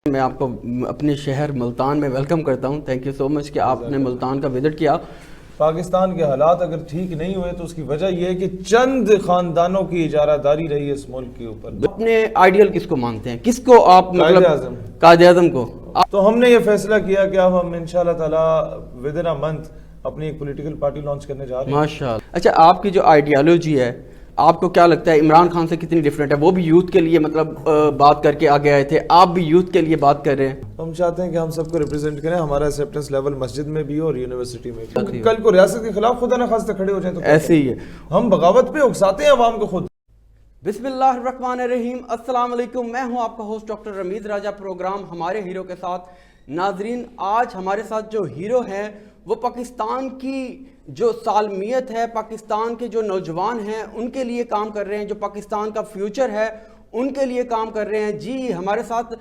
میں آپ کو اپنے شہر ملتان میں ویلکم کرتا ہوں. تھینک یو سو مچ کہ آپ نے ملتان کا وزٹ کیا. پاکستان کے حالات اگر ٹھیک نہیں ہوئے تو اس کی وجہ یہ ہے کہ چند خاندانوں کی اجارہ داری رہی ہے اس ملک کے اوپر. اپنے آئیڈیل کس کو مانتے ہیں؟ کس کو آپ قائد اعظم. قائد اعظم کو. تو ہم نے یہ فیصلہ کیا کہ اب ہم انشاءاللہ تعالی ود ان اے منتھ اپنی ایک پولیٹیکل پارٹی لانچ کرنے جا رہے ہیں. ماشاءاللہ. اچھا، آپ کی جو آئیڈیالوجی ہے آپ کو کیا لگتا ہے عمران خان سے کتنی ڈیفرنٹ ہے؟ وہ بھی یوتھ کے لیے مطلب بات کر کے آگے آئے تھے، آپ بھی یوتھ کے لیے بات کر رہے ہیں. ہم چاہتے ہیں کہ ہم سب کو ریپرزینٹ کریں، ہمارا ایکسیپٹنس لیول مسجد میں بھی ہو اور یونیورسٹی میں بھی. کل کو ریاست کے خلاف خدا نخواستہ کھڑے ہو جائیں تو ایسے ہی ہے. ہم بغاوت پہ اکساتے ہیں عوام کو خود. بسم اللہ الرحمن الرحیم. السلام علیکم. میں ہوں آپ کا ہوسٹ ڈاکٹر رمیز راجہ، پروگرام ہمارے ہیرو کے ساتھ. ناظرین، آج ہمارے ساتھ جو ہیرو ہیں وہ پاکستان کی جو سالمیت ہے، پاکستان کے جو نوجوان ہیں ان کے لیے کام کر رہے ہیں، جو پاکستان کا فیوچر ہے ان کے لیے کام کر رہے ہیں. جی، ہمارے ساتھ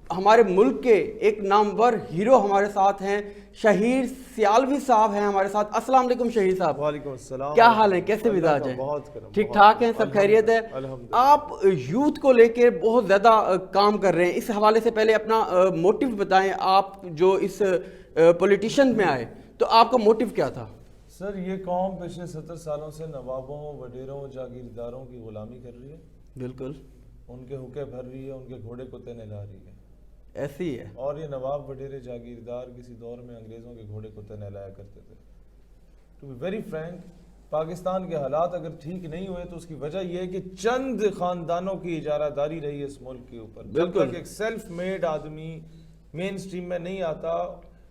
ہمارے ملک کے ایک نامور ہیرو ہمارے ساتھ ہیں، شہیر سیالوی صاحب ہیں ہمارے ساتھ. السلام علیکم شہیر صاحب. وعلیکم السلام. کیا حال ہے؟ کیسے مزاج ہیں؟ ٹھیک ٹھاک ہیں؟ سب خیریت ہے؟ آپ یوتھ کو لے کے بہت زیادہ کام کر رہے ہیں، اس حوالے سے پہلے اپنا موٹیو بتائیں. آپ جو اس پولیٹیشین میں آئے تو آپ کا موٹیو کیا تھا؟ سر، یہ قوم پچھلے 70 سالوں سے نوابوں، وڈیروں، جاگیرداروں کی غلامی کر رہی ہے. بالکل. ان کے حقے بھر رہی ہے، ان کے گھوڑے کتے نہلا رہی ہے. ایسی ہے. اور یہ نواب، وڈیرے، جاگیردار کسی دور میں انگریزوں کے گھوڑے کتے نہلایا کرتے تھے. To be very frank, Pakistan کے حالات اگر ٹھیک نہیں ہوئے تو اس کی وجہ یہ ہے کہ چند خاندانوں کی اجارہ داری رہی ہے اس ملک کے اوپر. جب تک ایک سیلف میڈ آدمی مین سٹریم میں نہیں آتا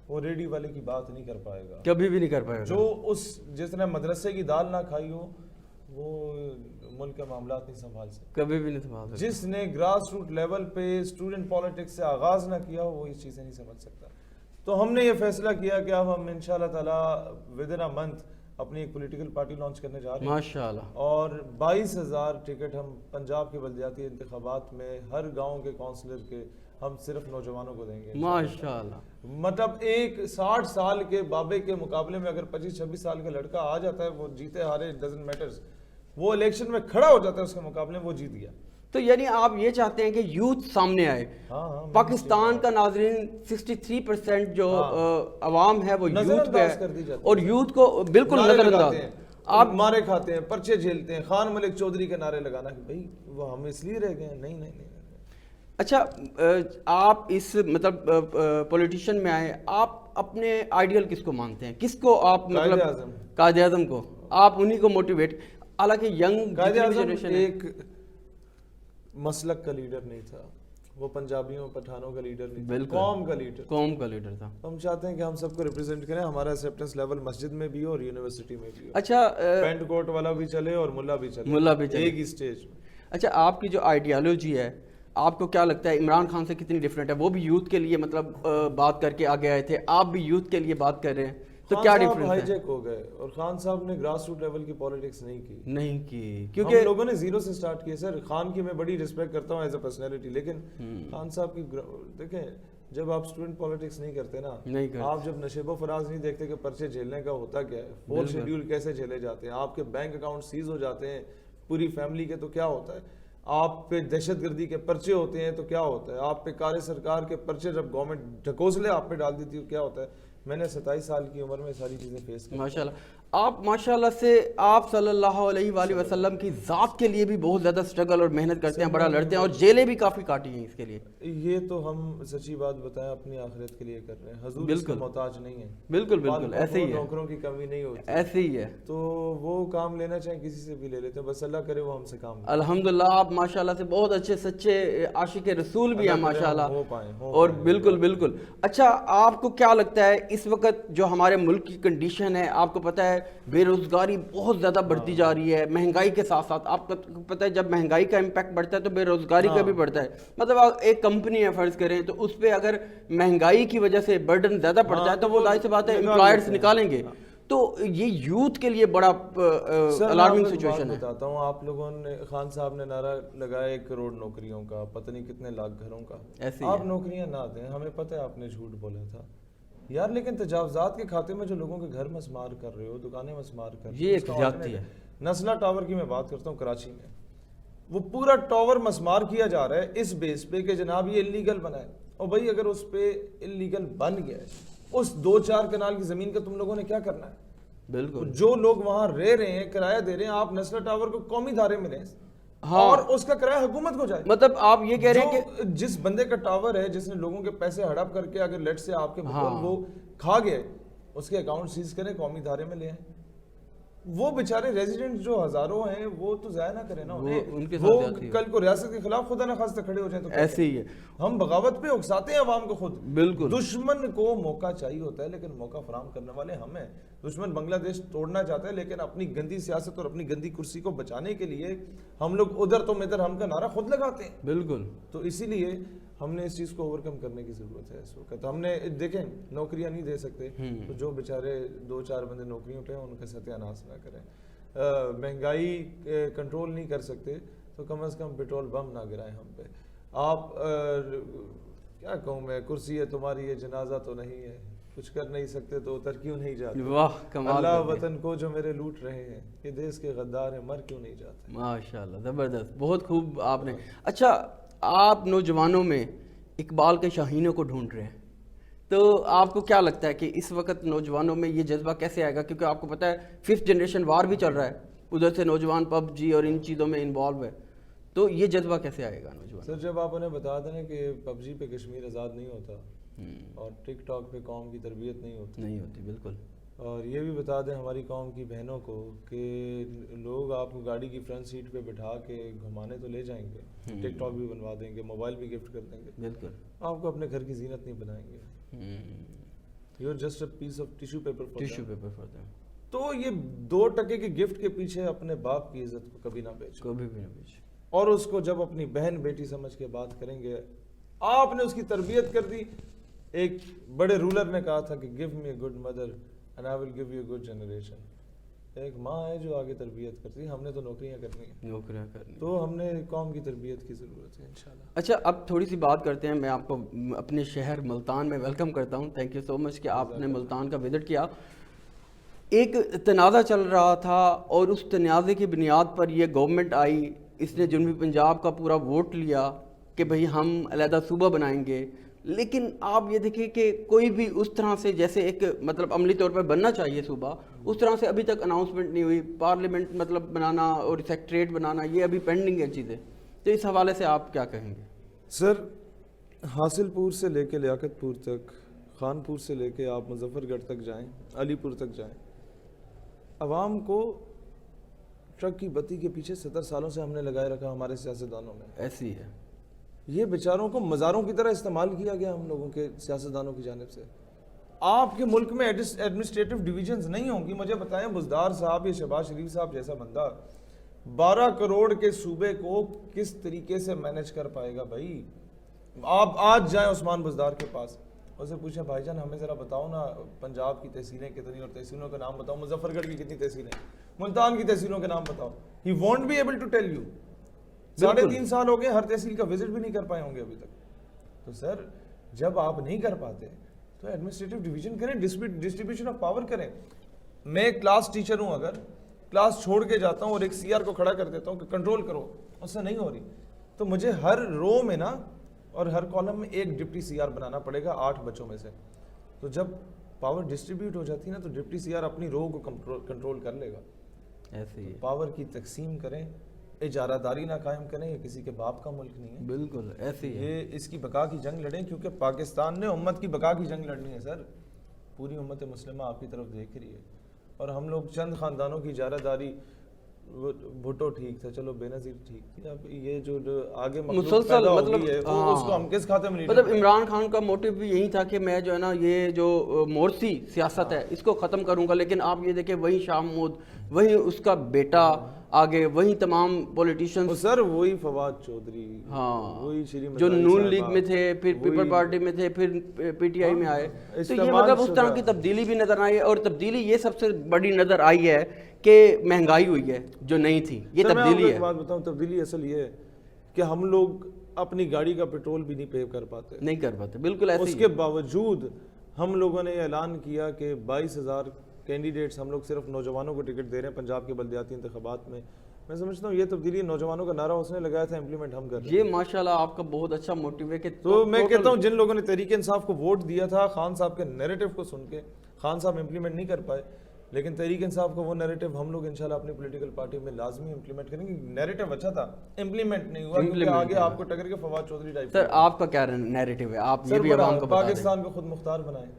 وہ ریڈی والے کی بات نہیں کر پائے گا، کبھی بھی نہیں کر پائے گا. جو جس نے مدرسے کی دال نہ کھائی ہو وہ ملک کے معاملات نہیں سنبھال سکتا. کبھی بھی نہیں سنبھال سکتا. جس نے گراس روٹ لیول پہ اسٹوڈنٹ پالیٹکس سے آغاز نہ کیا ہو وہ اس چیزیں نہیں سمجھ سکتا. تو ہم نے یہ فیصلہ کیا کہ اب ہم انشاءاللہ تعالی ود ان اے منتھ اپنی ایک پولیٹیکل پارٹی لانچ کرنے جا رہے ہیں. ماشاءاللہ. اور 22,000 ٹکٹ ہم پنجاب کے بلدیاتی انتخابات میں ہر گاؤں کے کونسلر کے ہم صرف نوجوانوں کو دیں گے. ماشاءاللہ. مطلب ایک 60 سال کے بابے کے مقابلے میں اگر 25-26 سال کا لڑکا آ جاتا ہے، وہ جیتے ہارے ڈزنٹ میٹرز، وہ الیکشن میں کھڑا ہو جاتا ہے اس کے مقابلے میں، وہ جیت گیا. تو یعنی آپ یہ چاہتے ہیں کہ یوتھ سامنے آئے. پاکستان کا ناظرین 63% جو عوام ہے وہ یوتھ پہ ہے اور یوتھ کو بالکل نظر انداز. آپ مارے کھاتے ہیں، پرچے جھیلتے ہیں، خان ملک چودھری کے نعرے لگانا کہ بھائی وہ ہم اس لیے رہ گئے ہیں. نہیں. اچھا، آپ اس مطلب پولیٹیشین میں آئے، آپ اپنے آئیڈیل کس کو مانتے ہیں؟ کس کو آپ مطلب قائد اعظم کو آپ انہی کو موٹیویٹ. حالانکہ ینگ قائد اعظم ایک مسلک کا لیڈر نہیں تھا، وہ پنجابیوں پٹھانوں کا لیڈر نہیں تھا، قوم کا لیڈر تھا. ہم چاہتے ہیں کہ ہم سب کو ریپرزینٹ کریں، ہمارا ایکسیپٹنس لیول مسجد میں بھی ہو اور یونیورسٹی میں بھی ہو. اچھا، پینٹ کوٹ والا بھی چلے اور ملا بھی چلے ایک ہی سٹیج میں. اچھا، آپ کی جو آئیڈیالوجی ہے آپ کو کیا لگتا ہے عمران خان سے کتنی ڈیفرنٹ ہے؟ وہ بھی یوتھ کے لیے مطلب بات کر کے آگے آئے تھے، آپ بھی یوتھ کے لیے بات کر رہے ہیں، تو کیا ڈیفرنس ہے؟ ہائی جیک ہو گئے اور خان صاحب نے گراس روٹ لیول کی پالیٹکس نہیں کی کیونکہ ہم لوگوں نے زیرو سے سٹارٹ کیا. سر، خان کی میں بڑی رسپیکٹ کرتا ہوں ایز اے پرسنالٹی، لیکن خان صاحب کی دیکھیں، جب آپ اسٹوڈنٹ پالیٹکس نہیں کرتے نا، آپ جب نشیب و فراز نہیں دیکھتے کہ پرچے جھیلنے کا ہوتا کیا ہے، فور شیڈیول کیسے جھیلے جاتے ہیں، آپ کے بینک اکاؤنٹ سیز ہو جاتے ہیں پوری فیملی کے تو کیا ہوتا ہے، آپ پہ دہشت گردی کے پرچے ہوتے ہیں تو کیا ہوتا ہے، آپ پہ کار سرکار کے پرچے جب گورنمنٹ ڈھکوسلے آپ پہ ڈال دیتی ہے کیا ہوتا ہے. میں نے 27 سال کی عمر میں ساری چیزیں فیس کی. ماشاءاللہ. آپ ماشاءاللہ سے آپ صلی اللہ علیہ وآلہ وسلم کی ذات کے لیے بھی بہت زیادہ سٹرگل اور محنت کرتے ہیں، بڑا لڑتے ہیں اور جیلیں بھی کافی کاٹی ہیں اس کے لیے. یہ تو ہم سچی بات بتائیں اپنی آخرت کے لیے کر رہے ہیں. حضور اس کا محتاج نہیں ہے. بالکل ایسے ہی ہے. نوکروں کی کمی نہیں ہوتی. ایسے ہی ہے. تو وہ کام لینا چاہیں کسی سے بھی لے لیتے ہیں، بس اللہ کرے وہ ہم سے کام لیں. الحمدللہ آپ ماشاءاللہ سے بہت اچھے سچے عاشق رسول بھی ہیں ماشاءاللہ. اور بالکل. اچھا، آپ کو کیا لگتا ہے اس وقت جو ہمارے ملک کی کنڈیشن ہے؟ آپ کو پتہ ہے بے روزگاری بہت زیادہ بڑھتی جا رہی ہے، مہنگائی کے ساتھ ساتھ آپ کو پتہ ہے جب مہنگائی کا امپیکٹ بڑھتا ہے تو بے روزگاری کا بھی بڑھتا ہے. مطلب ایک کمپنی ہے فرض کریں تو اس پہ اگر مہنگائی کی وجہ سے برڈن زیادہ پڑتا ہے تو وہ ظاہر سی بات ہے امپلائرز نکالیں گے. تو یہ یوتھ کے لیے بڑا الارمنگ سچویشن ہے. بتاتا ہوں، آپ لوگوں نے خان صاحب نے نعرہ لگایا 1 کروڑ نوکریوں کا، پتہ نہیں کتنے لاکھ گھروں کا. آپ نوکریاں نہ دیں، ہمیں پتہ ہے آپ نے جھوٹ بولا تھا یار، لیکن تجاوزات کے کھاتے میں جو لوگوں کے گھر مسمار کر رہے ہو، دکانیں مسمار کر رہے ہو، یہ ایک زیادتی ہے. نسلا ٹاور کی میں بات کرتا ہوں کراچی میں، وہ پورا ٹاور مسمار کیا جا رہا ہے اس بیس پہ کہ جناب یہ انلیگل بنا ہے. اور بھائی اگر اس پہ انلیگل بن گیا ہے, اس 2-4 کنال کی زمین کا تم لوگوں نے کیا کرنا ہے؟ بالکل جو لوگ وہاں رہ رہے ہیں, کرایہ دے رہے ہیں, آپ نسلا ٹاور کو قومی دھارے میں لیں اور اس کا کرایہ حکومت کو جائے. مطلب آپ یہ کہہ رہے ہیں کہ جس بندے کا ٹاور ہے, جس نے لوگوں کے پیسے ہڑپ کر کے اگر لیٹ سے آپ کے وہ کھا گئے, اس کے اکاؤنٹ سیز کریں, قومی دھارے میں لے آئیں. وہ بیچارے ریزیڈنٹ جو ہزاروں ہیں وہ تو ضائع نہ کریں نا, وہ کل کو ریاست کے خلاف خدا نخواستہ کھڑے ہو جائیں تو ایسے ہی ہے. ہم بغاوت پہ اکساتے ہیں عوام کو خود. بالکل دشمن کو موقع چاہیے ہوتا ہے, لیکن موقع فراہم کرنے والے ہم ہیں. دشمن بنگلہ دیش توڑنا چاہتا ہے, لیکن اپنی گندی سیاست اور اپنی گندی کرسی کو بچانے کے لیے ہم لوگ ادھر تو ادھر ہم کا نعرہ خود لگاتے ہیں. بالکل. تو اسی لیے ہم نے اس چیز کو اوورکم کرنے کی ضرورت ہے اس وقت. ہم نے دیکھیں نوکریاں نہیں دے سکتے, تو جو بیچارے 2-4 بندے نوکریوں پہ ہیں ان کا ستیہ ناش نہ کریں. مہنگائی کنٹرول نہیں کر سکتے تو کم از کم پیٹرول بم نہ گرائیں ہم پہ. آپ کیا کہوں میں, کرسی ہے تمہاری, یہ جنازہ تو نہیں ہے, کچھ کر نہیں سکتے تو اتر کیوں نہیں جاتے. واہ کمال. اللہ وطن کو جو میرے لوٹ رہے ہیں, یہ دیش کے غدار ہیں, مر کیوں نہیں جاتے. ماشاءاللہ زبردست, بہت خوب آپ نے. اچھا آپ نوجوانوں میں اقبال کے شاہینوں کو ڈھونڈ رہے ہیں, تو آپ کو کیا لگتا ہے کہ اس وقت نوجوانوں میں یہ جذبہ کیسے آئے گا؟ کیونکہ آپ کو پتہ ہے 5th جنریشن وار بھی چل رہا ہے, ادھر سے نوجوان پب جی اور ان چیزوں میں انوالو ہے, تو یہ جذبہ کیسے آئے گا نوجوان؟ سر جب آپ انہیں بتا دیں کہ پب جی پہ کشمیر آزاد نہیں ہوتا اور ٹک ٹاک پہ قوم کی تربیت نہیں ہوتی. بالکل. اور یہ بھی بتا دیں ہماری قوم کی بہنوں کو کہ لوگ آپ کو گاڑی کی فرنٹ سیٹ پہ بٹھا کے گھمانے تو لے جائیں گے, ٹک ٹاک بھی بنوا دیں گے, موبائل بھی گفٹ کر دیں گے. بالکل. آپ کو اپنے گھر کی زینت نہیں بنائیں گے. You're just a piece of tissue paper for them. تو یہ 2 ٹکے کے گفٹ کے پیچھے اپنے باپ کی عزت کو کبھی نہ بیچو, کبھی بھی نہ بیچو. اور اس کو جب اپنی بہن بیٹی سمجھ کے بات کریں گے, آپ نے اس کی تربیت کر دی. ایک بڑے رولر نے کہا تھا کہ give me a good mother and I will give you a good generation. ایک ماں ہے جو آگے تربیت کرتی ہے, ہم نے تو نوکریاں کرنی, تو ہم نے قوم کی تربیت کی ضرورت ہے انشاءاللہ. اچھا اب تھوڑی سی بات کرتے ہیں, میں آپ کو اپنے شہر ملتان میں ویلکم کرتا ہوں. تھینک یو سو مچ کہ آپ نے ملتان کا وزٹ کیا. ایک تنازع چل رہا تھا اور اس تنازع کی بنیاد پر یہ گورنمنٹ آئی, اس نے جنوبی پنجاب کا پورا ووٹ لیا کہ بھئی ہم علیحدہ صوبہ بنائیں گے. لیکن آپ یہ دیکھیں کہ کوئی بھی اس طرح سے جیسے ایک مطلب عملی طور پر بننا چاہیے صوبہ, اس طرح سے ابھی تک اناؤنسمنٹ نہیں ہوئی. پارلیمنٹ مطلب بنانا اور سیکٹریٹ بنانا یہ ابھی پینڈنگ ہے چیزیں, تو اس حوالے سے آپ کیا کہیں گے؟ سر حاصل پور سے لے کے لیاقت پور تک, خان پور سے لے کے آپ مظفر گڑھ تک جائیں, علی پور تک جائیں, عوام کو ٹرک کی بتی کے پیچھے 70 سالوں سے ہم نے لگائے رکھا ہمارے سیاستدانوں میں. ایسی ہے. یہ بیچاروں کو مزاروں کی طرح استعمال کیا گیا ہم لوگوں کے سیاستدانوں کی جانب سے. آپ کے ملک میں ایڈمنسٹریٹو ڈویژنز نہیں ہوں گی. مجھے بتائیں بزدار صاحب یا شہباز شریف صاحب جیسا بندہ 12 کروڑ کے صوبے کو کس طریقے سے مینج کر پائے گا؟ بھائی آپ آج جائیں عثمان بزدار کے پاس, اسے پوچھیں بھائی جان ہمیں ذرا بتاؤ نا پنجاب کی تحصیلیں کتنی اور تحصیلوں کے نام بتاؤ, مظفر گڑھ کی کتنی تحصیلیں, ملتان کی تحصیلوں کے نام بتاؤ. He won't be able to tell you. 3.5 سال ہو گئے, ہر تحصیل کا وزٹ بھی نہیں کر پائے ہوں گے ابھی تک. تو سر جب آپ نہیں کر پاتے تو ایڈمنسٹریٹو ڈویژن کریں, ڈسٹریبیوشن آف پاور کریں. میں ایک کلاس ٹیچر ہوں, اگر کلاس چھوڑ کے جاتا ہوں اور ایک سی آر کو کھڑا کر دیتا ہوں کہ کنٹرول کرو, اس سے نہیں ہو رہی, تو مجھے ہر رو میں نا اور ہر کالم میں ایک ڈپٹی سی آر بنانا پڑے گا 8 بچوں میں سے. تو جب پاور ڈسٹریبیوٹ ہو جاتی ہے نا تو ڈپٹی سی آر اپنی رو کو کنٹرول کر لے گا. ایسے ہی پاور کی تقسیم کریں, اجارہ داری نہ قائم کریں, یہ کسی کے باپ کا ملک نہیں ہے. بالکل ایسے ہی یہ اس کی بقا کی جنگ لڑیں, کیونکہ پاکستان نے امت کی بقا کی جنگ لڑنی ہے. سر پوری امت مسلمہ آپ کی طرف دیکھ رہی ہے, اور ہم لوگ چند خاندانوں کی اجارہ داری, بھٹو ٹھیک تھا, چلو بے نظیر ٹھیک تھی, اب یہ جو آگے مسلسل مطلب اس کو ہم کس کھاتے میں مطلب عمران خان کا موٹیو بھی یہی تھا کہ میں جو ہے نا یہ جو مورسی سیاست ہے اس کو ختم کروں گا. لیکن آپ یہ دیکھیں وہی شاہ محمود, وہی اس کا بیٹا آگے, وہی تمام پولیٹیشینز, سر وہی فواد چودھری, ہاں وہی جو نون لیگ میں تھے, پھر پیپل پارٹی میں تھے, پھر پی ٹی آئی میں آئے. تو یہ مطلب اس طرح کی تبدیلی بھی نظر آئی ہے, اور تبدیلی یہ سب سے بڑی نظر آئی ہے کہ مہنگائی ہوئی ہے جو نہیں تھی, یہ تبدیلی ہے. میں بات بتاؤں, تبدیلی اصل یہ ہے کہ ہم لوگ اپنی گاڑی کا پیٹرول بھی نہیں پے کر پاتے. بالکل ایسے. اس کے باوجود ہم لوگوں نے اعلان کیا کہ 22,000 کینڈیڈیٹس ہم لوگ صرف نوجوانوں کو ٹکٹ دے رہے ہیں پنجاب کے بلدیاتی انتخابات میں. میں سمجھتا ہوں یہ تبدیلی نوجوانوں کا نعرہ اس نے لگایا تھا، امپلیمنٹ ہم کر رہے ہیں. یہ ماشاءاللہ آپ کا بہت اچھا موٹیو ہے کہ تو میں کہتا ہوں جن لوگوں نے تحریک انصاف کو ووٹ دیا تھا خان صاحب کے نیریٹو کو سن کے، خان صاحب امپلیمنٹ نہیں کر پائے، لیکن تحریک انصاف کا وہ نیریٹو ہم لوگ انشاءاللہ اپنی پولیٹیکل پارٹی میں لازمی امپلیمنٹ کریں گے. نیریٹو اچھا تھا، امپلیمنٹ نہیں ہوا کیونکہ آگے آپ کو ٹکر کے فواد چودھری ٹائپ. سر آپ کا کیا نیریٹو ہے، آپ یہ بھی عوام کو بتا دیں. پاکستان کو خود مختار بنائیں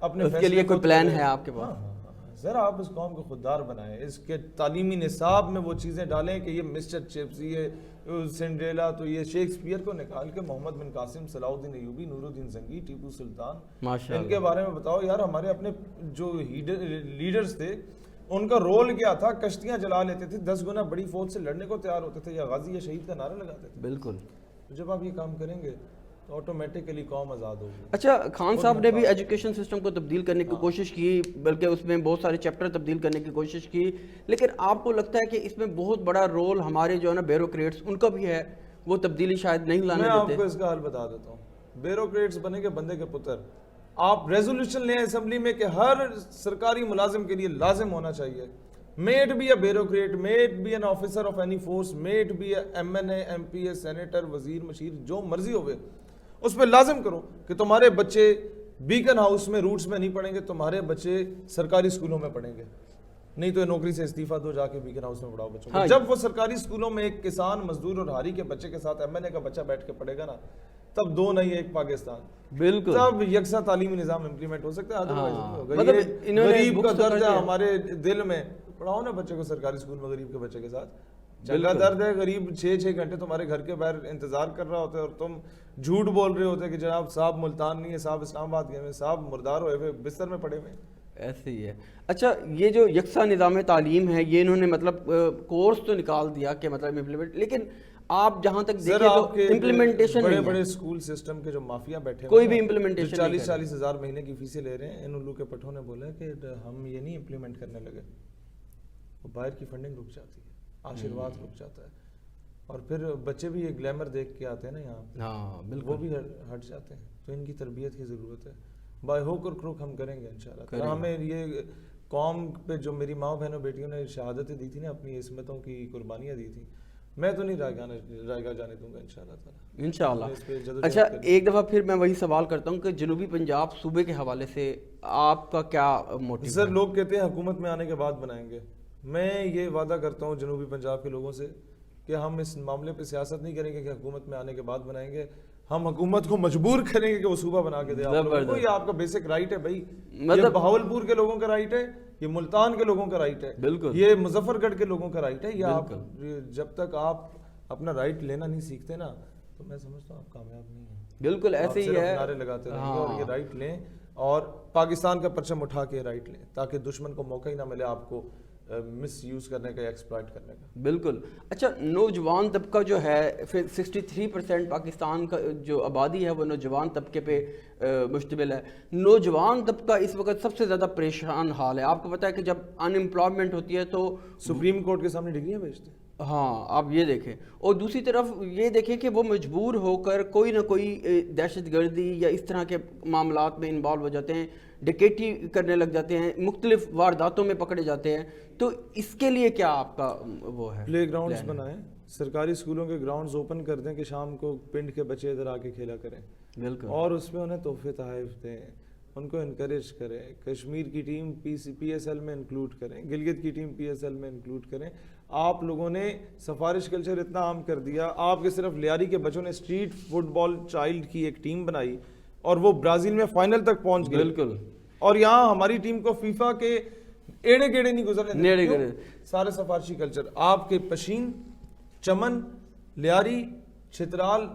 اپنے، اس کے لیے کوئی پلان ہے آپ کے پاس؟ سر آپ اس قوم کو خوددار بنائیں، اس کے تعلیمی نصاب میں وہ چیزیں ڈالیں کہ یہ مسٹر چپس، یہ سنڈریلا، تو یہ شیکسپیئر کو نکال کے محمد بن قاسم، صلاح الدین ایوبی، نور الدین زنگی، ٹیپو سلطان، ان کے بارے میں بتاؤ یار. ہمارے اپنے جو لیڈرز تھے ان کا رول کیا تھا؟ کشتیاں جلا لیتے تھے، 10 گنا بڑی فوج سے لڑنے کو تیار ہوتے تھے، یا غازی یا شہید کا نعرہ لگاتے تھے. بالکل. جب آپ یہ کام کریں گے تو آٹومیٹکلی قوم آزاد ہوگی. اچھا خان صاحب نے بھی ایجوکیشن سسٹم کو تبدیل کرنے کی کوشش کی، بلکہ اس میں بہت سارے چیپٹر تبدیل کرنے کی کوشش کی، لیکن آپ کو لگتا ہے کہ اس میں بہت بڑا رول ہمارے جو ہے نا بیوروکریٹس ان کا بھی ہے، وہ تبدیلی شاید نہیں لانے دیتے؟ میں آپ کو اس کا حل بتا دیتا ہوں. بیوروکریٹس بنے گے بندے کے پتر. آپ ریزولوشن لیں اسمبلی میں کہ ہر سرکاری ملازم کے لیے لازم ہونا چاہیے، might be a bureaucrat, might be an officer of any force, might be a M N A, M P A, senator, وزیر، مشیر، جو مرضی ہوئے، اس پہ لازم کرو کہ تمہارے بچے بیکن ہاؤس میں روٹس میں نہیں پڑھیں گے، تمہارے بچے سرکاری اسکولوں میں پڑھیں گے. نہیں تو نوکری سے استعفیٰ دو، جا کے بیکن ہاؤس میں پڑھاؤ بچوں کو. جب وہ سرکاری اسکولوں میں ایک کسان، مزدور اور ہاری کے بچے کے ساتھ ایم این اے کا بچہ بیٹھ کے پڑھے گا نا، تب دو نہیں ایک پاکستان. بالکل. تب یکساں تعلیمی نظام امپلیمنٹ ہو سکتا ہے. ادروائز غریب کا درد ہے ہمارے دل میں، پڑھاؤ نا بچے کو سرکاری اسکول میں غریب کے بچے کے ساتھ. جگہ درد ہے، غریب 6 گھنٹے تمہارے گھر کے باہر انتظار کر رہا ہوتا ہے اور تم جھوٹ بول رہے ہوتے کہ جناب صاحب ملتان نہیں ہے، صاحب اسلام آباد گئے ہوئے، صاحب مردار ہوئے ہوئے بستر میں پڑے ہوئے. ایسے ہی ہے. اچھا یہ جو یکساں نظام تعلیم ہے، یہ انہوں نے مطلب کورس تو نکال دیا کہ مطلب امپلیمنٹ، لیکن آپ جہاں تک دیکھیں تو امپلیمنٹیشن بڑے بڑے اسکول سسٹم کے جو مافیا بیٹھے کوئی بھی امپلیمنٹیشن 40-40 ہزار مہینے کی فیسیں لے رہے ہیں. ان الو کے پٹھوں نے بولا کہ ہم یہ نہیں امپلیمنٹ کرنے لگے. وہ باہر کی فنڈنگ رک جاتی ہے، آشیرواد رک جاتا ہے، اور پھر بچے بھی یہ گلیمر دیکھ کے آتے ہیں نا یہاں، وہ بھی ہٹ جاتے ہیں. تو ان کی تربیت کی ضرورت ہے. بائی ہوک اور کروک ہم کریں گے انشاءاللہ. ہمیں یہ قوم پہ جو میری ماں بہنوں بیٹیوں نے شہادتیں دی تھی نا، اپنی عصمتوں کی قربانیاں دی تھی، میں تو نہیں رائے گاہ جانے دوں گا انشاءاللہ تعالی. انشاءاللہ. اچھا ایک دفعہ پھر میں وہی سوال کرتا ہوں کہ جنوبی پنجاب صوبے کے حوالے سے آپ کا کیا موٹیو؟ سر لوگ کہتے ہیں حکومت میں آنے کے بعد بنائیں گے. میں یہ وعدہ کرتا ہوں جنوبی پنجاب کے لوگوں سے کہ ہم اس معاملے پہ سیاست نہیں کریں گے کہ حکومت میں آنے کے بعد بنائیں گے. ہم حکومت کو مجبور کریں گے کہ وہ صوبہ بنا کے دے آپ لوگوں کو. یہ آپ کا بیسک رائٹ ہے بھائی. یہ بہاولپور کے لوگوں کا رائٹ ہے، یہ ملتان کے لوگوں کا رائٹ ہے، یہ مظفر گڑھ کے لوگوں کا رائٹ ہے. یہ آپ جب تک آپ اپنا رائٹ لینا نہیں سیکھتے نا، تو میں سمجھتا ہوں آپ کامیاب نہیں ہیں. بالکل ایسے ہی ہے. نعرے لگاتے رہیں گے اور یہ رائٹ لیں اور پاکستان کا پرچم اٹھا کے رائٹ لیں، تاکہ دشمن کو موقع ہی نہ ملے آپ کو مس یوز کرنے کا یا ایکسپلائٹ کرنے کا. بالکل. اچھا نوجوان طبقہ جو ہے، 63% پاکستان کا جو آبادی ہے وہ نوجوان طبقے پہ مشتمل ہے. نوجوان طبقہ اس وقت سب سے زیادہ پریشان حال ہے. آپ کو پتہ ہے کہ جب ان امپلائمنٹ ہوتی ہے تو سپریم کورٹ کے سامنے ڈگریاں بھیجتے ہیں. ہاں آپ یہ دیکھیں، اور دوسری طرف یہ دیکھیں کہ وہ مجبور ہو کر کوئی نہ کوئی دہشت گردی یا اس طرح کے معاملات میں انوالو ہو جاتے ہیں، ڈکیٹی کرنے لگ جاتے ہیں، مختلف وارداتوں میں پکڑے جاتے ہیں. تو اس کے لیے کیا آپ کا وہ ہے؟ پلے گراؤنڈز بنائیں، سرکاری اسکولوں کے گراؤنڈز اوپن کر دیں کہ شام کو پنڈ کے بچے ادھر آ کے کھیلا کریں. بالکل. اور اس میں انہیں تحفے تحائف دیں، ان کو انکریج کریں. کشمیر کی ٹیم پی ایس ایل میں انکلوڈ کریں، گلگت کی ٹیم پی ایس ایل میں انکلوڈ کریں. آپ لوگوں نے سفارش کلچر اتنا عام کر دیا. آپ کے صرف لیاری کے بچوں نے اسٹریٹ فٹ بال چائلڈ کی ایک ٹیم بنائی اور وہ برازیل میں فائنل تک پہنچ گئی. بالکل. اور یہاں ہماری ٹیم کو فیفا کے ایڑے گیڑے نہیں گزرنے. سارے سفارشی کلچر آپ کے پشین، چمن، لیاری، چھترال،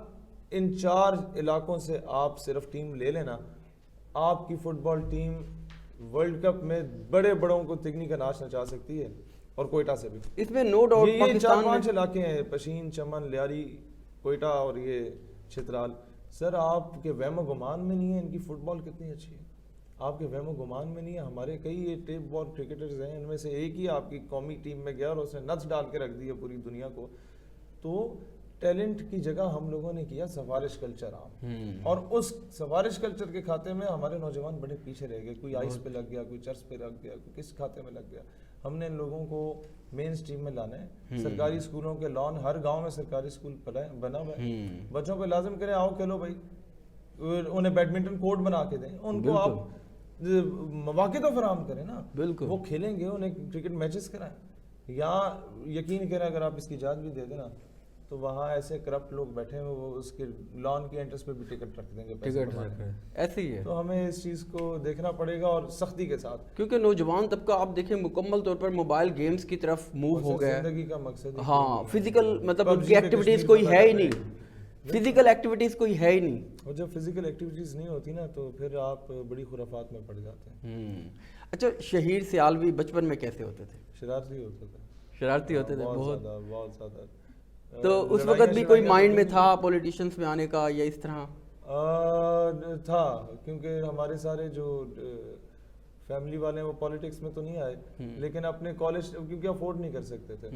ان 4 علاقوں سے آپ صرف ٹیم لے لینا، آپ کی فٹ بال ٹیم ورلڈ کپ میں بڑے بڑوں کو تگنی کا ناچ نچا سکتی ہے. اور کوئٹہ سے بھی. اس میں نو ڈاؤٹ یہ 4-5 علاقے ہیں، پشین، چمن، لیاری، کوئٹہ اور یہ چھترال. سر آپ کے وہم و گمان میں نہیں ہے ان کی فٹ بال کتنی اچھی ہے. آپ کے وہم و گمان میں نہیں ہے. ہمارے کئی ٹیپ بال کرکٹرز ہیں، ان میں سے ایک ہی آپ کی قومی ٹیم میں گیا اور اس نے نتھ ڈال کے رکھ دی ہے پوری دنیا کو. تو ٹیلنٹ کی جگہ ہم لوگوں نے کیا سفارش کلچر عام، اور اس سفارش کلچر کے کھاتے میں ہمارے نوجوان بڑے پیچھے رہ گئے. کوئی آئس پہ لگ گیا، کوئی چرس پہ لگ گیا، کوئی کس کھاتے میں لگ گیا. ہم نے ان لوگوں کو مین سٹریم میں لانا ہے. سرکاری اسکولوں کے لان ہر گاؤں میں سرکاری اسکول بنا ہوا ہے, بچوں کو لازم کریں آؤ کھیلو بھائی, انہیں بیڈمنٹن کورٹ بنا کے دیں, ان کو آپ مواقع تو فراہم کریں نا, وہ کھیلیں گے, انہیں کرکٹ میچز کرائیں. یا یقین کریں اگر آپ اس کی اجازت بھی دے دیں نا تو وہاں ایسے کرپٹ لوگ بیٹھے ہیں وہ اس کے لان کی انٹرسٹ پہ بھی ٹکٹ رکھ دیں گے, ایسے ہی ہے. تو ہمیں اس چیز کو دیکھنا پڑے گا اور سختی کے ساتھ, کیونکہ نوجوان طبقہ آپ دیکھیں مکمل طور پر موبائل گیمز کی طرف موو ہو گیا ہے. زندگی کا مقصد ہاں, فزیکل مطلب ان کی ایکٹیویٹیز کوئی ہے ہی نہیں, فزیکل ایکٹیویٹیز کوئی ہے ہی نہیں. اور جب فزیکل ایکٹیویٹیز نہیں ہوتی نا تو پھر آپ بڑی خرافات میں پڑ جاتے ہیں. اچھا, شہیر سیالوی بچپن میں کیسے ہوتے تھے؟ شرارتی ہوتا تھا. شرارتی ہوتے تھے بہت زیادہ. تو اس وقت بھی کوئی مائنڈ میں تھا پولیٹیشینس میں آنے کا یا اس طرح تھا؟ کیونکہ ہمارے سارے جو فیملی والے ہیں وہ پالیٹکس میں تو نہیں آئے, لیکن اپنے کالج کیونکہ افورڈ نہیں کر سکتے تھے,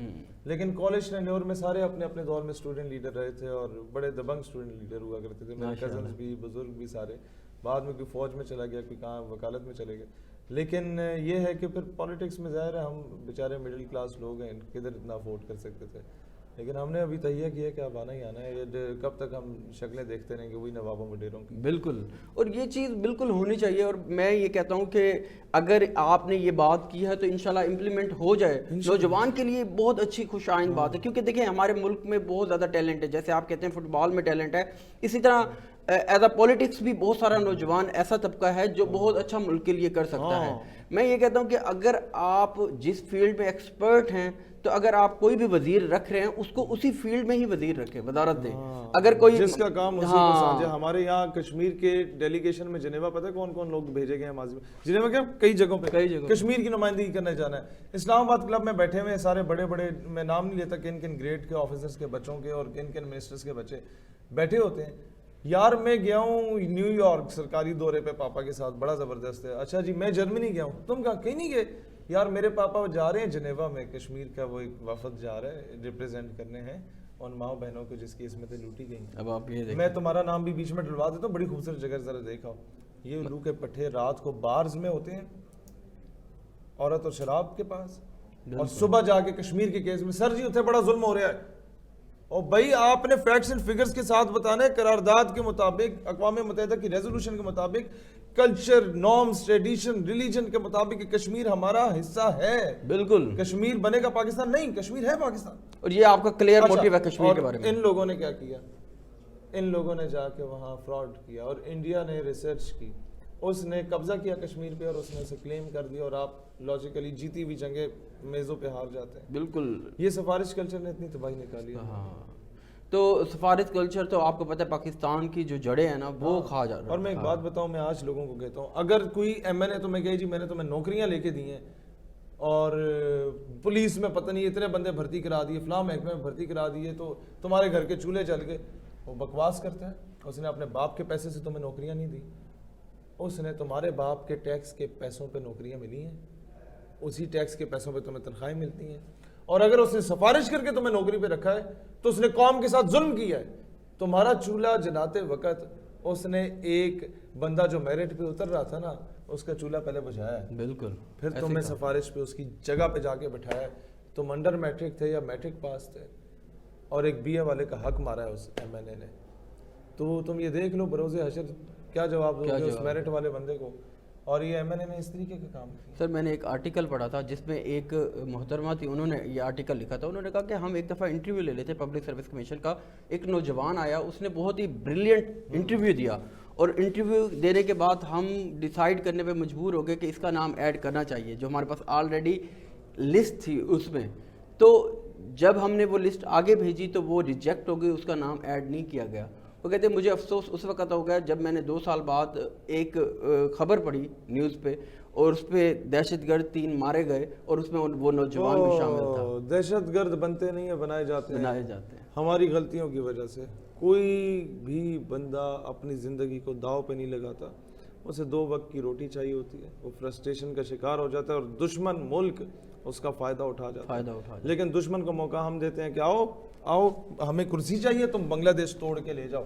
لیکن کالج ٹینیور میں سارے اپنے اپنے دور میں اسٹوڈنٹ لیڈر رہے تھے اور بڑے دبنگ اسٹوڈنٹ لیڈر ہوا کرتے تھے. میرے کزنس بھی, بزرگ بھی سارے, بعد میں کوئی فوج میں چلا گیا, کوئی کہاں وکالت میں چلے گئے. لیکن یہ ہے کہ پھر پالیٹکس میں ظاہر ہے ہم بیچارے مڈل کلاس لوگ ہیں, کدھر اتنا افورڈ کر سکتے تھے. لیکن ہم نے ابھی تہیہ کیا کہ اب آنا ہی آنا ہے, کب تک ہم شکلیں دیکھتے رہیں گے وہی نوابوں وڈیروں کی. بالکل, اور یہ چیز بالکل ہونی چاہیے. اور میں یہ کہتا ہوں کہ اگر آپ نے یہ بات کی ہے تو انشاءاللہ امپلیمنٹ ہو جائے. نوجوان کے لیے بہت اچھی خوش آئند بات ہے, کیونکہ دیکھیں ہمارے ملک میں بہت زیادہ ٹیلنٹ ہے. جیسے آپ کہتے ہیں فٹ بال میں ٹیلنٹ ہے, اسی طرح ایز اے پولیٹکس بھی بہت سارا نوجوان ایسا طبقہ ہے جو بہت اچھا ملک کے لیے کر سکتا ہے. میں یہ کہتا ہوں کہ اگر آپ جس فیلڈ میں ایکسپرٹ ہیں تو اگر آپ کوئی بھی وزیر رکھ رہے ہیں اس کو اسی فیلڈ میں ہی وزیر رکھیں, وزارت دیں. اگر کوئی جس کا کام اسی کو سمجھے. ہمارے یہاں کشمیر کے ڈیلیگیشن میں جنیوا پتہ ہے کون کون لوگ بھیجے گئے ہیں ماضی میں؟ جنیوا کیا کئی جگہوں پہ کشمیر کی نمائندگی کرنے جانا ہے. اسلام آباد کلب میں بیٹھے ہوئے سارے بڑے بڑے, میں نام نہیں لیتا کن کن گریڈ کے آفیسرز کے بچوں کے اور کن کن منسٹرز کے بچے بیٹھے ہوتے ہیں. یار میں گیا ہوں نیو یارک سرکاری دورے پہ پاپا کے ساتھ, بڑا زبردست ہے. اچھا جی میں جرمنی گیا ہوں, تم کہاں؟ کہیں نہیں گئے. یار میرے پاپا جا رہے ہیں جنیوا میں, کشمیر کا وہ ایک وفد جا رہا ہے ریپرزینٹ کرنے ہیں ان ماؤں بہنوں کو جس کی عصمتیں لوٹی گئی. اب آپ یہ میں تمہارا نام بھی بیچ میں ڈلوا دیتا ہوں, بڑی خوبصورت جگہ ذرا دیکھا. یہ الو کے پٹھے رات کو بارز میں ہوتے ہیں عورت اور شراب کے پاس, اور صبح جا کے کشمیر کے کیس میں سر جی اتنے بڑا ظلم ہو رہا ہے. اور بھائی آپ نے فیکٹس اینڈ فگرز کے ساتھ بتانا ہے. قرارداد کے مطابق, اقوام متحدہ کی ریزولوشن کے مطابق, کلچر, نارمز, ٹریڈیشن, ریلیجن کے مطابق کشمیر ہمارا حصہ ہے. بالکل, کشمیر بنے گا پاکستان نہیں, کشمیر ہے پاکستان. اور یہ آپ کا کلیئر موٹیو ہے کشمیر کے بارے میں. ان لوگوں نے کیا کیا؟ ان لوگوں نے جا کے وہاں فراڈ کیا, اور انڈیا نے ریسرچ کی, اس نے قبضہ کیا کشمیر پہ اور اس نے اسے کلیم کر دیا, اور آپ لاجیکلی جیتی ہوئی جنگیں میزوں پہ ہار جاتے ہیں. بالکل, یہ سفارش کلچر نے اتنی تباہی نکالی ہے. تو سفارت کلچر تو آپ کو پتہ ہے پاکستان کی جو جڑیں ہیں نا وہ کھا جا رہا ہے. اور میں ایک بات بتاؤں, میں آج لوگوں کو کہتا ہوں, اگر کوئی ایم این اے تو میں کہے جی میں نے تمہیں نوکریاں لے کے دی ہیں اور پولیس میں پتہ نہیں اتنے بندے بھرتی کرا دیے, فلاں محکمے میں بھرتی کرا دیے, تو تمہارے گھر کے چولہے جل گئے. وہ بکواس کرتا ہے. اس نے اپنے باپ کے پیسے سے تمہیں نوکریاں نہیں دی, اس نے تمہارے باپ کے ٹیکس کے پیسوں پہ نوکریاں ملی ہیں, اسی ٹیکس کے پیسوں پہ تمہیں تنخواہیں ملتی ہیں. اور اگر اس نے سفارش کر کے تمہیں نوکری پہ رکھا ہے تو اس نے قوم کے ساتھ ظلم کیا ہے. تمہارا چولہا جلاتے وقت اس نے ایک بندہ جو میرٹ پہ اتر رہا تھا نا, اس کا چولہا پہلے بجھایا ہے. بالکل, پھر تمہیں سفارش پہ اس کی جگہ پہ جا کے بٹھایا ہے. تم انڈر میٹرک تھے یا میٹرک پاس تھے, اور ایک بی اے والے کا حق مارا ہے اس ایم این اے نے. تو تم یہ دیکھ لو بروز حشر کیا جواب دو گے اس میرٹ والے بندے کو. اور یہ ایم این اے نے اس طریقے کا کام کیا. سر میں نے ایک آرٹیکل پڑھا تھا جس میں ایک محترمہ تھی, انہوں نے یہ آرٹیکل لکھا تھا. انہوں نے کہا کہ ہم ایک دفعہ انٹرویو لے لیتے پبلک سروس کمیشن کا. ایک نوجوان آیا, اس نے بہت ہی بریلینٹ انٹرویو دیا, اور انٹرویو دینے کے بعد ہم ڈیسائیڈ کرنے پہ مجبور ہو گئے کہ اس کا نام ایڈ کرنا چاہیے, جو ہمارے پاس آلریڈی لسٹ تھی اس میں. تو جب ہم نے وہ لسٹ آگے بھیجی تو وہ ریجیکٹ ہو گئی, اس کا نام ایڈ نہیں کیا گیا. وہ کہتے ہیں مجھے افسوس اس وقت ہو گیا جب میں نے 2 سال بعد ایک خبر پڑھی نیوز پہ, اور اس پہ دہشت گرد 3 مارے گئے, اور اس میں وہ نوجوان بھی شامل تھا. دہشت گرد بنتے نہیں ہیں, بنائے جاتے ہیں ہماری غلطیوں کی وجہ سے. کوئی بھی بندہ اپنی زندگی کو داؤ پہ نہیں لگاتا, اسے 2 وقت کی روٹی چاہیے ہوتی ہے. وہ فرسٹریشن کا شکار ہو جاتا ہے, اور دشمن ملک اس کا فائدہ اٹھا جاتا ہے. لیکن دشمن کو موقع ہم دیتے ہیں کہ آؤ ہمیں کرسی چاہیے, تم بنگلہ دیش توڑ کے لے جاؤ.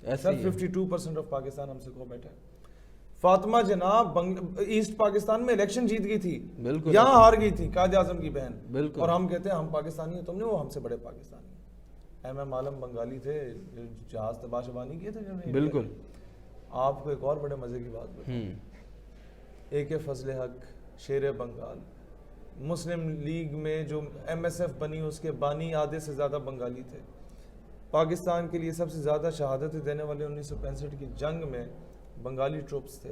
52% آف پاکستان ہم سے کو بیٹھا ہے. فاطمہ جناب ایسٹ پاکستان میں الیکشن جیت گئی تھی, بالکل یہاں ہار گئی تھی قائد اعظم کی بہن, بالکل, اور ہم کہتے ہیں ہم پاکستانی ہیں, تم نے وہ ہم سے بڑے پاکستانی ہیں. ایم ایم عالم بنگالی تھے, جہاز تباہ شباہ نہیں کیے تھے. بالکل. آپ کو ایک اور بڑے مزے کی بات بتاؤں, اے کے فضل حق شیر بنگال, مسلم لیگ میں جو ایم ایس ایف بنی اس کے بانی آدھے سے زیادہ بنگالی تھے. پاکستان کے لیے سب سے زیادہ شہادتیں دینے والے 1965 کی جنگ میں بنگالی ٹروپس تھے.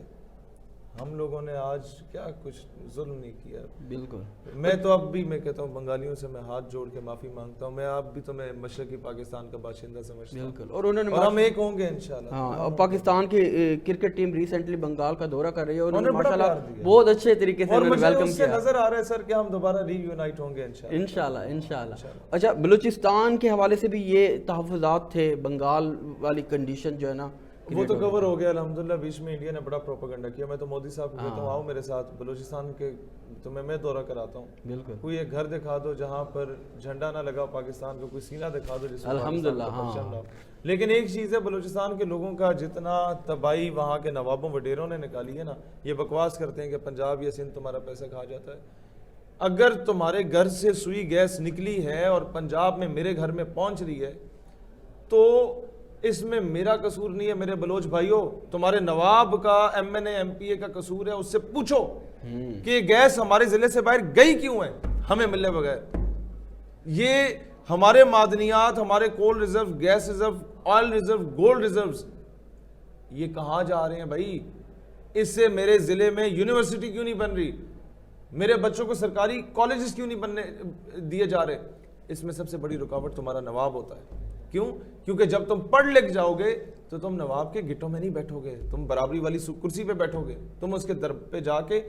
ہم لوگوں نے آج کیا کچھ ظلم نہیں کیا. بالکل. میں تو اب بھی میں کہتا ہوں بنگالیوں سے میں ہاتھ جوڑ کے معافی مانگتا ہوں. میں اب بھی تمہیں مشرقی پاکستان کا باشندہ سمجھتا ہوں. بالکل. اور انہوں نے اور ہم ایک ہوں گے انشاءاللہ. ہاں, اور پاکستان کی کرکٹ ٹیم ریسنٹلی بنگال کا دورہ کر رہی ہے, اور انہوں نے ماشاءاللہ بہت اچھے طریقے سے ویلکم کیا. اور مجھے نظر آ رہا ہے سر کہ ہم دوبارہ ری یونائٹ ہوں گے انشاءاللہ. اچھا, بلوچستان کے حوالے سے بھی یہ تحفظات تھے, بنگال والی کنڈیشن جو ہے نا وہ تو کور ہو گیا الحمدللہ. بیچ میں انڈیا نے بڑا پروپیگنڈا کیا. میں تو مودی صاحب کو کہتا ہوں آؤ میرے ساتھ بلوچستان کے, تمہیں میں دورہ کراتا ہوں. بالکل. کوئی ایک گھر دکھا دو جہاں پر جھنڈا نہ لگا پاکستان کا, کوئی سینہ دکھا دو جس میں الحمدللہ. ہاں, لیکن ایک چیز ہے, بلوچستان کے لوگوں کا جتنا تباہی وہاں کے نوابوں وڈیروں نے نکالی ہے نا, یہ بکواس کرتے ہیں کہ پنجاب یا سندھ تمہارا پیسہ کھا جاتا ہے. اگر تمہارے گھر سے سوئی گیس نکلی ہے اور پنجاب میں میرے گھر میں پہنچ رہی ہے تو اس میں میرا قصور نہیں ہے. میرے بلوچ بھائیوں, تمہارے نواب کا, M N A M P A کا قصور ہے. اس سے پوچھو کہ گیس ہمارے ضلع سے باہر گئی کیوں ہے ہمیں ملنے بغیر. یہ ہمارے معدنیات, ہمارے coal reserve, gas reserve, oil reserve, gold reserves, یہ کہاں جا رہے ہیں بھائی؟ اس سے میرے ضلع میں یونیورسٹی کیوں نہیں بن رہی؟ میرے بچوں کو سرکاری کالجز کیوں نہیں بننے دیے جا رہے؟ اس میں سب سے بڑی رکاوٹ تمہارا نواب ہوتا ہے. کیوں؟ کیونکہ جب تم پڑھ لکھ جاؤ گے تو تم نواب کے گٹوں میں نہیں بیٹھو گے, تم برابری والی کرسی پہ بیٹھو گے. تم اس کے در پہ جا کے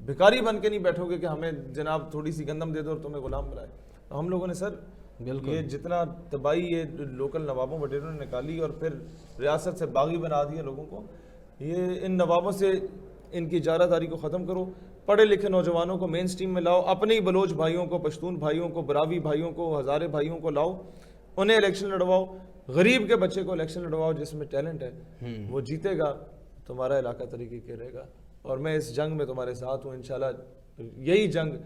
بھکاری بن کے نہیں بیٹھو گے کہ ہمیں جناب تھوڑی سی گندم دے دو اور تمہیں غلام بنائے. ہم لوگوں نے سر یہ جتنا تباہی یہ لوکل نوابوں وڈیروں نے نکالی اور پھر ریاست سے باغی بنا دیا لوگوں کو, یہ ان نوابوں سے ان کی اجارہ داری کو ختم کرو. پڑھے لکھے نوجوانوں کو مین سٹریم میں لاؤ, اپنے ہی بلوچ بھائیوں کو, پشتون بھائیوں کو, براوی بھائیوں کو, ہزارے بھائیوں کو لاؤ, انہیں الیکشن لڑواؤ. غریب کے بچے کو الیکشن لڑواؤ جس میں ٹیلنٹ ہے, وہ جیتے گا, تمہارا علاقہ طریقے کے رہے گا. اور میں اس جنگ میں تمہارے ساتھ ہوں انشاءاللہ. یہی جنگ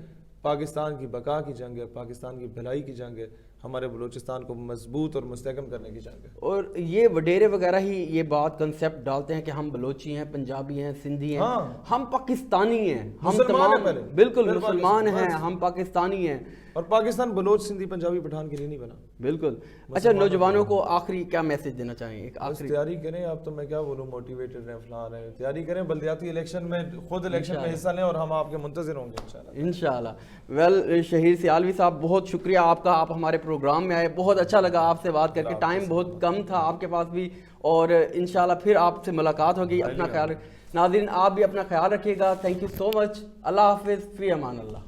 پاکستان کی بقا کی جنگ ہے, پاکستان کی بھلائی کی جنگ ہے, ہمارے بلوچستان کو مضبوط اور مستحکم کرنے کی جنگ ہے. اور یہ وڈیرے وغیرہ ہی یہ بات کنسیپٹ ڈالتے ہیں کہ ہم بلوچی ہیں, پنجابی ہیں, سندھی ہیں, ہم پاکستانی ہیں, ہم تمام بالکل مسلمان ہیں, ہم پاکستانی ہیں. اور پاکستان بلوچ, سندھی, پنجابی, پٹھان کے لیے نہیں بنا. بالکل. اچھا, نوجوانوں کو آخری کیا میسج دینا چاہیں؟ ایک آخری تیاری کریں. اب تو میں کیا بولوں, موٹیویٹڈ ہیں, فلان ہیں, تیاری کریں. بلدیاتی الیکشن میں خود الیکشن میں حصہ لیں اور ہم آپ کے منتظر ہوں گے انشاءاللہ. ویل, شہیر سیالوی صاحب بہت شکریہ آپ کا, آپ ہمارے پروگرام میں آئے, بہت اچھا لگا آپ سے بات کر کے. ٹائم بہت کم تھا آپ کے پاس بھی, اور انشاءاللہ پھر آپ سے ملاقات ہوگی. اپنا خیال, ناظرین آپ بھی اپنا خیال رکھیے گا. تھینک یو سو مچ. اللہ حافظ, فی امان اللہ.